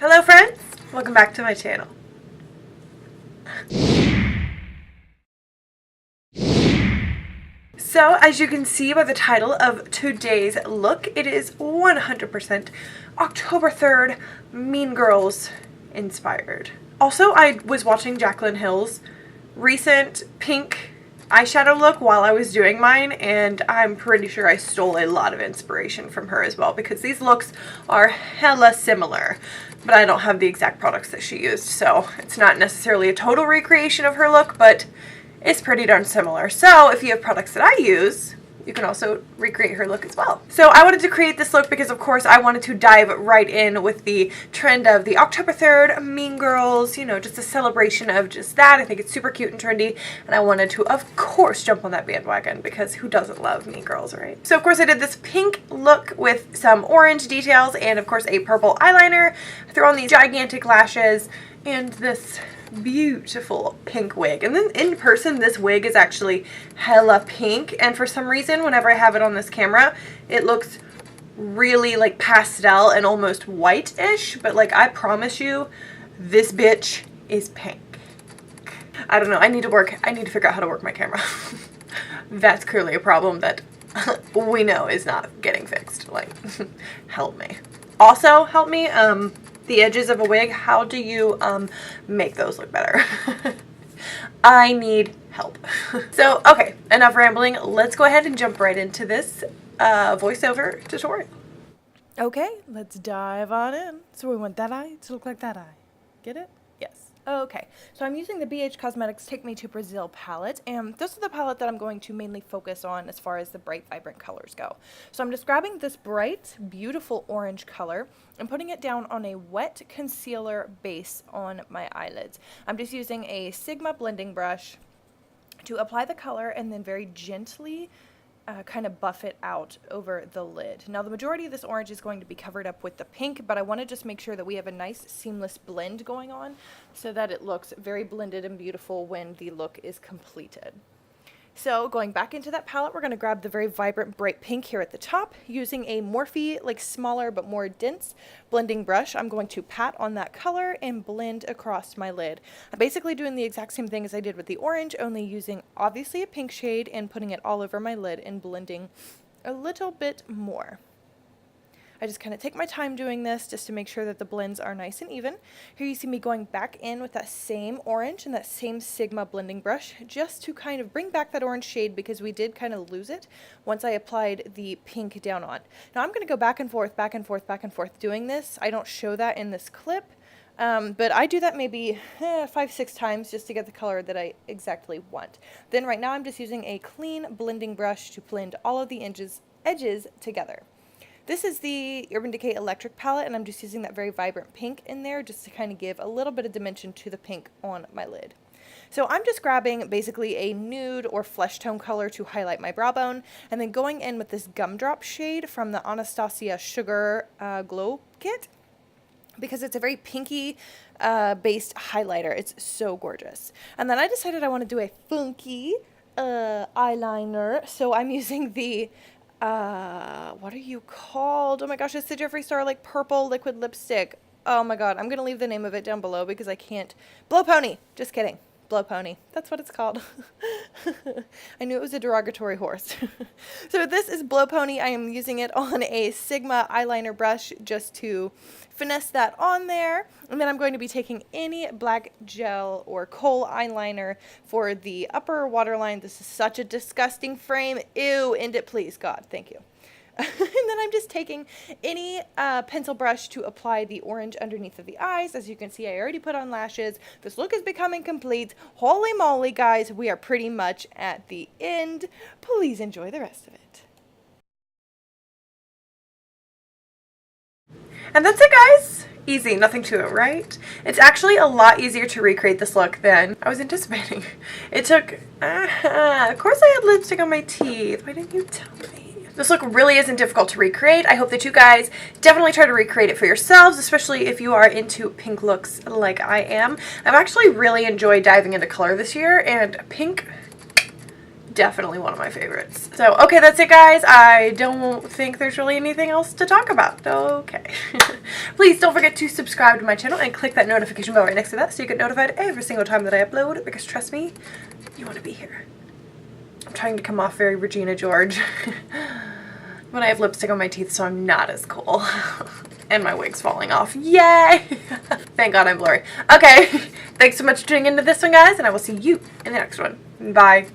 Hello friends, welcome back to my channel. So as you can see by the title of today's look, it is 100% October 3rd Mean Girls inspired. Also, I was watching Jaclyn Hill's recent pink eyeshadow look while I was doing mine, and I'm pretty sure I stole a lot of inspiration from her as well, because these looks are hella similar, but I don't have the exact products that she used, so it's not necessarily a total recreation of her look, but it's pretty darn similar. So if you have products that I use, you can also recreate her look as well. So I wanted to create this look because, of course, I wanted to dive right in with the trend of the October 3rd Mean Girls, you know, just a celebration of just that. I think it's super cute and trendy, and I wanted to, of course, jump on that bandwagon because who doesn't love Mean Girls, right? So, of course, I did this pink look with some orange details and, of course, a purple eyeliner. I threw on these gigantic lashes and this beautiful pink wig, and then in person this wig is actually hella pink, and for some reason whenever I have it on this camera it looks really like pastel and almost white-ish, but like I promise you this bitch is pink. I don't know, I need to figure out how to work my camera. That's clearly a problem that we know is not getting fixed. Like, help me. Also help me, the edges of a wig, how do you make those look better? I need help. So, okay, enough rambling. Let's go ahead and jump right into this voiceover tutorial. Okay, let's dive on in. So we want that eye to look like that eye. Get it? Yes. Okay, so I'm using the BH Cosmetics Take Me to Brazil palette, and this is the palette that I'm going to mainly focus on as far as the bright, vibrant colors go. So I'm just grabbing this bright, beautiful orange color and putting it down on a wet concealer base on my eyelids. I'm just using a Sigma blending brush to apply the color and then very gently kind of buff it out over the lid. Now the majority of this orange is going to be covered up with the pink, but I want to just make sure that we have a nice seamless blend going on so that it looks very blended and beautiful when the look is completed. So going back into that palette, we're going to grab the very vibrant bright pink here at the top. Using a Morphe, like smaller but more dense blending brush, I'm going to pat on that color and blend across my lid. I'm basically doing the exact same thing as I did with the orange, only using obviously a pink shade and putting it all over my lid and blending a little bit more. I just kind of take my time doing this just to make sure that the blends are nice and even. Here you see me going back in with that same orange and that same Sigma blending brush just to kind of bring back that orange shade because we did kind of lose it once I applied the pink down on. Now I'm going to go back and forth, back and forth, back and forth doing this. I don't show that in this clip, but I do that maybe 5-6 times just to get the color that I exactly want. Then right now I'm just using a clean blending brush to blend all of the edges together. This is the Urban Decay Electric palette, and I'm just using that very vibrant pink in there just to kind of give a little bit of dimension to the pink on my lid. So I'm just grabbing basically a nude or flesh tone color to highlight my brow bone, and then going in with this gumdrop shade from the Anastasia Sugar Glow Kit, because it's a very pinky based highlighter. It's so gorgeous. And then I decided I want to do a funky eyeliner, so I'm using the what are you called? Oh my gosh, it's the Jeffree Star like purple liquid lipstick. Oh my god, I'm gonna leave the name of it down below because I can't. Blow Pony. Just kidding. Blow Pony. That's what it's called. I knew it was a derogatory horse. So this is Blow Pony. I am using it on a Sigma eyeliner brush just to finesse that on there. And then I'm going to be taking any black gel or kohl eyeliner for the upper waterline. This is such a disgusting frame. Ew, end it please, God. Thank you. And then I'm just taking any pencil brush to apply the orange underneath of the eyes. As you can see, I already put on lashes. This look is becoming complete. Holy moly, guys, we are pretty much at the end. Please enjoy the rest of it. And that's it, guys. Easy, nothing to it, right? It's actually a lot easier to recreate this look than I was anticipating. It took, of course I had lipstick on my teeth. Why didn't you tell me? This look really isn't difficult to recreate. I hope that you guys definitely try to recreate it for yourselves, especially if you are into pink looks like I am. I've actually really enjoyed diving into color this year, and pink definitely one of my favorites. So, okay, that's it, guys. I don't think there's really anything else to talk about. Okay. Please don't forget to subscribe to my channel and click that notification bell right next to that so you get notified every single time that I upload, because trust me, you want to be here. I'm trying to come off very Regina George when I have lipstick on my teeth, so I'm not as cool. And my wig's falling off. Yay! Thank God I'm blurry. Okay, thanks so much for tuning into this one, guys, and I will see you in the next one. Bye.